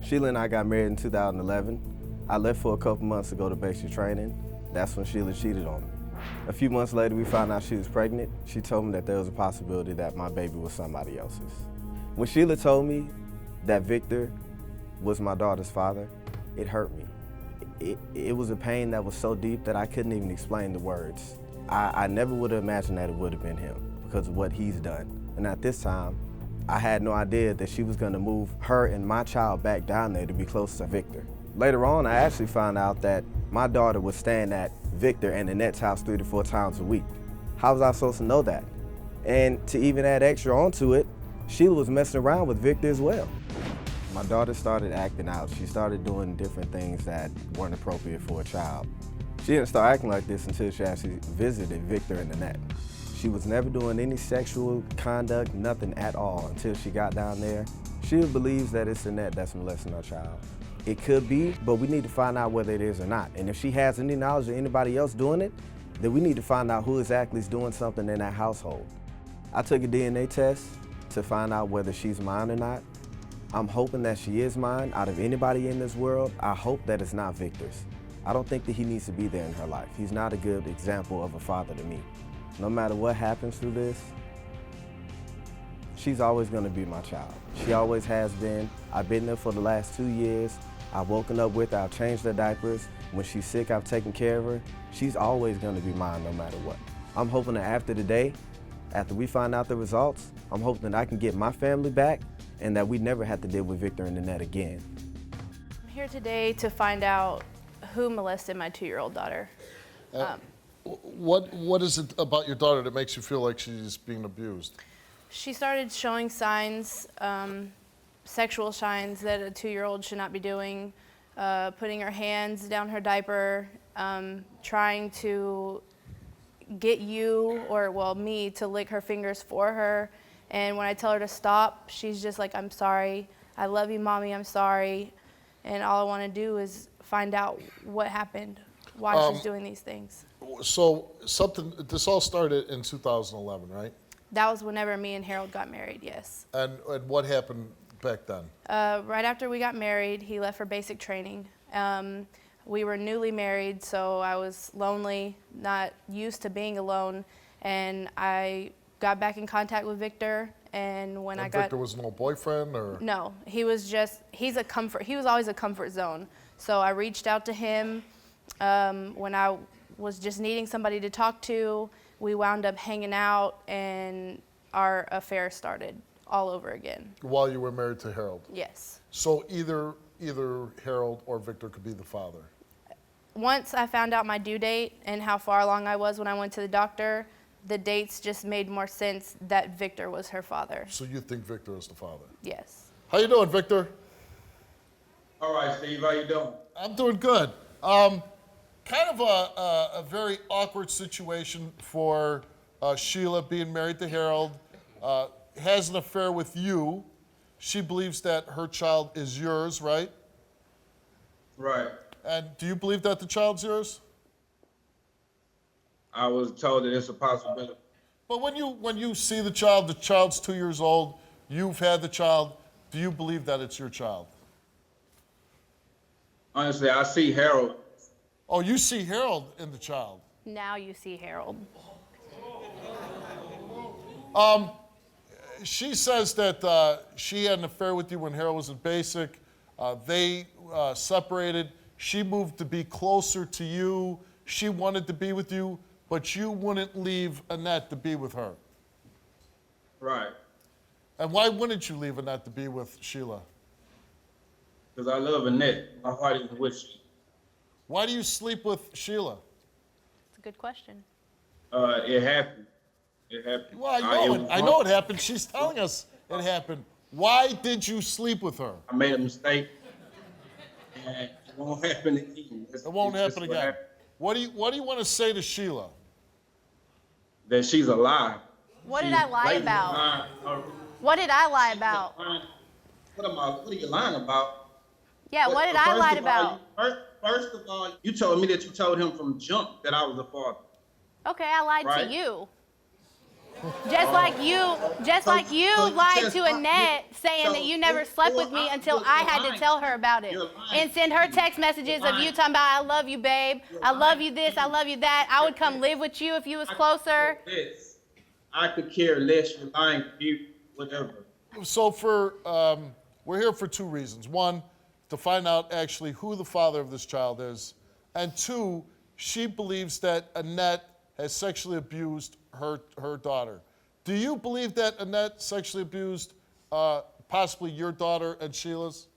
Sheila and I got married in 2011. I left for a couple months to go to basic training. That's when Sheila cheated on me. A few months later, we found out she was pregnant. She told me that there was a possibility that my baby was somebody else's. When Sheila told me that Victor was my daughter's father, it hurt me. It was a pain that was so deep that I couldn't even explain the words. I never would have imagined that it would have been him because of what he's done. And at this time, I had no idea that she was gonna move her and my child back down there to be close to Victor. Later on, I actually found out that my daughter was staying at Victor and Annette's house 3 to 4 times a week. How was I supposed to know that? And to even add extra onto it, Sheila was messing around with Victor as well. My daughter started acting out. She started doing different things that weren't appropriate for a child. She didn't start acting like this until she actually visited Victor and Annette. She was never doing any sexual conduct, nothing at all, until she got down there. She believes that it's Annette that's molesting her child. It could be, but we need to find out whether it is or not. And if she has any knowledge of anybody else doing it, then we need to find out who exactly is doing something in that household. I took a DNA test to find out whether she's mine or not. I'm hoping that she is mine. Out of anybody in this world, I hope that it's not Victor's. I don't think that he needs to be there in her life. He's not a good example of a father to me. No matter what happens through this, she's always gonna be my child. She always has been. I've been there for the last 2 years. I've woken up with her, I've changed her diapers. When she's sick, I've taken care of her. She's always gonna be mine no matter what. I'm hoping that after today, after we find out the results, I'm hoping that I can get my family back and that we never have to deal with Victor and Annette again. I'm here today to find out who molested my 2-year-old daughter. What is it about your daughter that makes you feel like she's being abused? She started showing signs, sexual signs that a 2-year-old should not be doing, putting her hands down her diaper, trying to get you, or well, me, to lick her fingers for her. And when I tell her to stop, she's just like, I'm sorry. I love you, Mommy, I'm sorry. And all I want to do is find out what happened, why she's doing these things. So this all started in 2011, right? That was whenever me and Harold got married, yes. And what happened back then? Right after we got married, he left for basic training. We were newly married, so I was lonely, not used to being alone, and I got back in contact with Victor, and when Victor was no boyfriend, or? No, he was he was always a comfort zone. So I reached out to him when I was just needing somebody to talk to. We wound up hanging out, and our affair started all over again. While you were married to Harold? Yes. So either Harold or Victor could be the father? Once I found out my due date and how far along I was when I went to the doctor, the dates just made more sense that Victor was her father. So you think Victor is the father? Yes. How you doing, Victor? All right, Steve, how you doing? I'm doing good. Kind of a very awkward situation for Sheila, being married to Harold, has an affair with you. She believes that her child is yours, right? Right. And do you believe that the child's yours? I was told that it's a possibility. But when you see the child's 2 years old, you've had the child, do you believe that it's your child? Honestly, I see Harold. Oh, you see Harold in the child. Now you see Harold. She says that she had an affair with you when Harold was in basic. They separated. She moved to be closer to you. She wanted to be with you, but you wouldn't leave Annette to be with her. Right. And why wouldn't you leave Annette to be with Sheila? Because I love Annette. My heart is with Sheila. Why do you sleep with Sheila? It's a good question. It happened. It happened. Well, I know it happened. She's telling us it happened. Why did you sleep with her? I made a mistake, and it won't happen again. It won't happen again. What do you want to say to Sheila? That she's a lie. What did I lie about? What did I lie about? What are you lying about? Yeah, what did I lie about? First of all, you told me that you told him from jump that I was a father. Okay, I lied Right. to you. Just like you so you lied just to lied. Annette saying So that you never slept with me until you're I had to lying. tell her about it. You're lying. And send her text messages of you talking about, I love you, babe. I love you this, I love you that. I would come live with you if you was closer. I could care less. You're lying, you, whatever. So we're here for two reasons. One, to find out actually who the father of this child is. And two, she believes that Annette has sexually abused her daughter. Do you believe that Annette sexually abused possibly your daughter and Sheila's?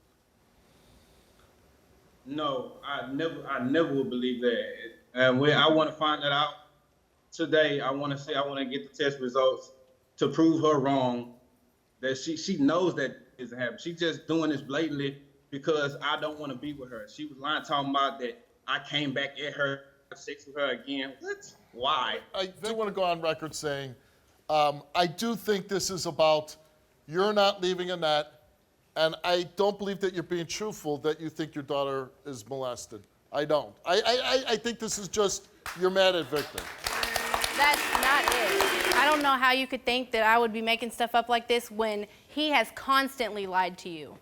No, I never would believe that. And I want to find that out today. I want to get the test results to prove her wrong. That she knows that isn't happening. She's just doing this blatantly because I don't want to be with her. She was lying, talking about that I came back at her, had sex with her again. What? Why? I do want to go on record saying, I do think this is about you're not leaving Annette, and I don't believe that you're being truthful that you think your daughter is molested. I don't. I think this is just you're mad at Victor. That's not it. I don't know how you could think that I would be making stuff up like this when he has constantly lied to you.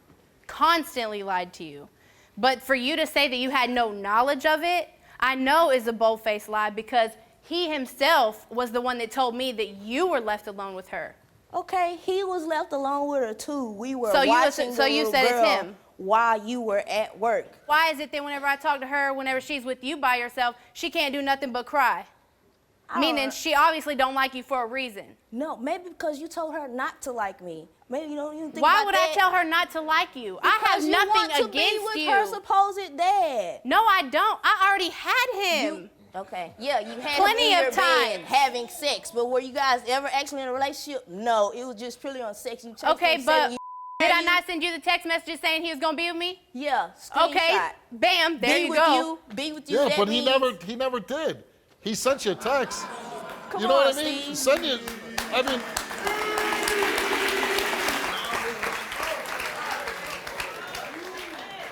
Constantly lied to you. But for you to say that you had no knowledge of it, I know is a bold-faced lie because he himself was the one that told me that you were left alone with her. Okay, he was left alone with her too. We were So you watching so the you little said it's girl him. while you were at work. Why is it that whenever I talk to her, whenever she's with you by herself, she can't do nothing but cry? Meaning she obviously don't like you for a reason. No, maybe because you told her not to like me. Maybe you don't even think Why about would that. I tell her not to like you? I have Because you nothing want to against be with you. her supposed dad. No, I don't. I already had him. Okay, yeah, you had Plenty him in of your bed times. having sex, but were you guys ever actually in a relationship? No, it was just purely on sex. You chased Okay, him, but said did I not send you the text messages saying he was gonna be with me? Yeah, screenshot. Okay, bam, there Be you with go. you, be with you. Yeah, that but means, he never did. He sent you a text. Come You know on, what I mean? Steve. Send you. I mean.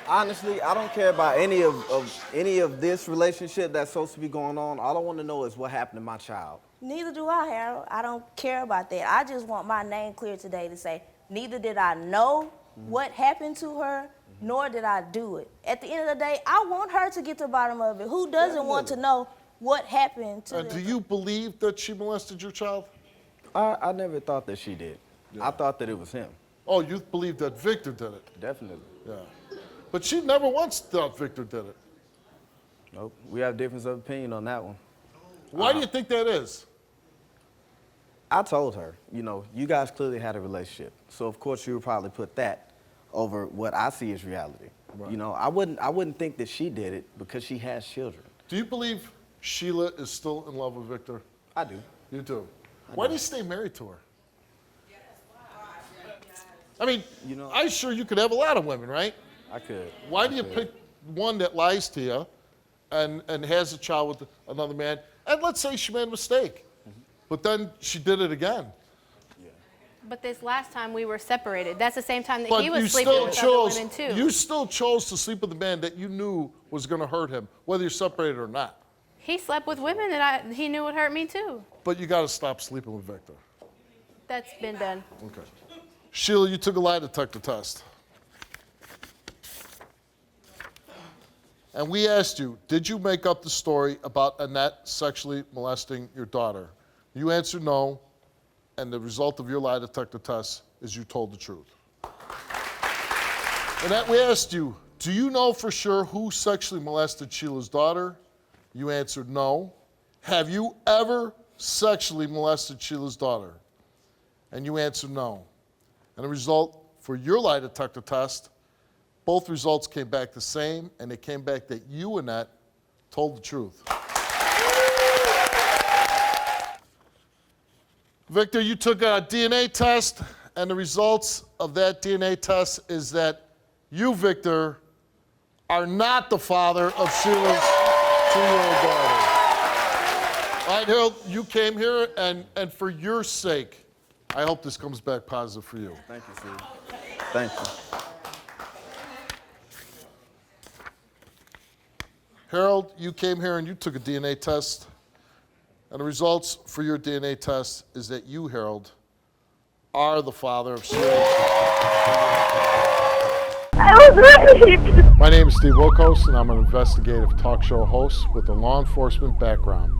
Honestly, I don't care about any of this relationship that's supposed to be going on. All I want to know is what happened to my child. Neither do I, Harold. I don't care about that. I just want my name clear today to say neither did I know what happened to her, nor did I do it. At the end of the day, I want her to get to the bottom of it. Who doesn't want to know what happened to Do you believe that she molested your child? I never thought that she did. Yeah. I thought that it was him. Oh, you believe that Victor did it? Definitely. Yeah. But she never once thought Victor did it. Nope. We have difference of opinion on that one. Why do you think that is? I told her, you guys clearly had a relationship. So of course you would probably put that over what I see as reality. Right. I wouldn't think that she did it because she has children. Do you believe Sheila is still in love with Victor? I do. You do. Why do you stay married to her? I mean, I'm sure you could have a lot of women, right? I could. Why do you pick one that lies to you and has a child with another man? And let's say she made a mistake, but then she did it again. But this last time we were separated. That's the same time that But he you was sleeping still with chose. other women too. You still chose to sleep with a man that you knew was going to hurt him, whether you're separated or not. He slept with women that he knew would hurt me too. But you got to stop sleeping with Victor. That's been done. Okay. Sheila, you took a lie detector test. And we asked you, did you make up the story about Annette sexually molesting your daughter? You answered no, and the result of your lie detector test is you told the truth. Annette, we asked you, do you know for sure who sexually molested Sheila's daughter? You answered no. Have you ever sexually molested Sheila's daughter? And you answered no. And the result for your lie detector test, both results came back the same, and they came back that you, Annette, told the truth. Victor, you took a DNA test, and the results of that DNA test is that you, Victor, are not the father of Sheila's 2-year-old daughter. All right, Harold, you came here, and for your sake, I hope this comes back positive for you. Thank you, Steve. Thank you. Harold, you came here and you took a DNA test, And the results for your DNA test is that you, Harold, are the father of Sheila. I was raped. My name is Steve Wilkos, and I'm an investigative talk show host with a law enforcement background.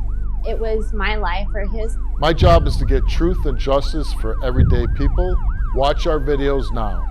It was my life or his. My job is to get truth and justice for everyday people. Watch our videos now.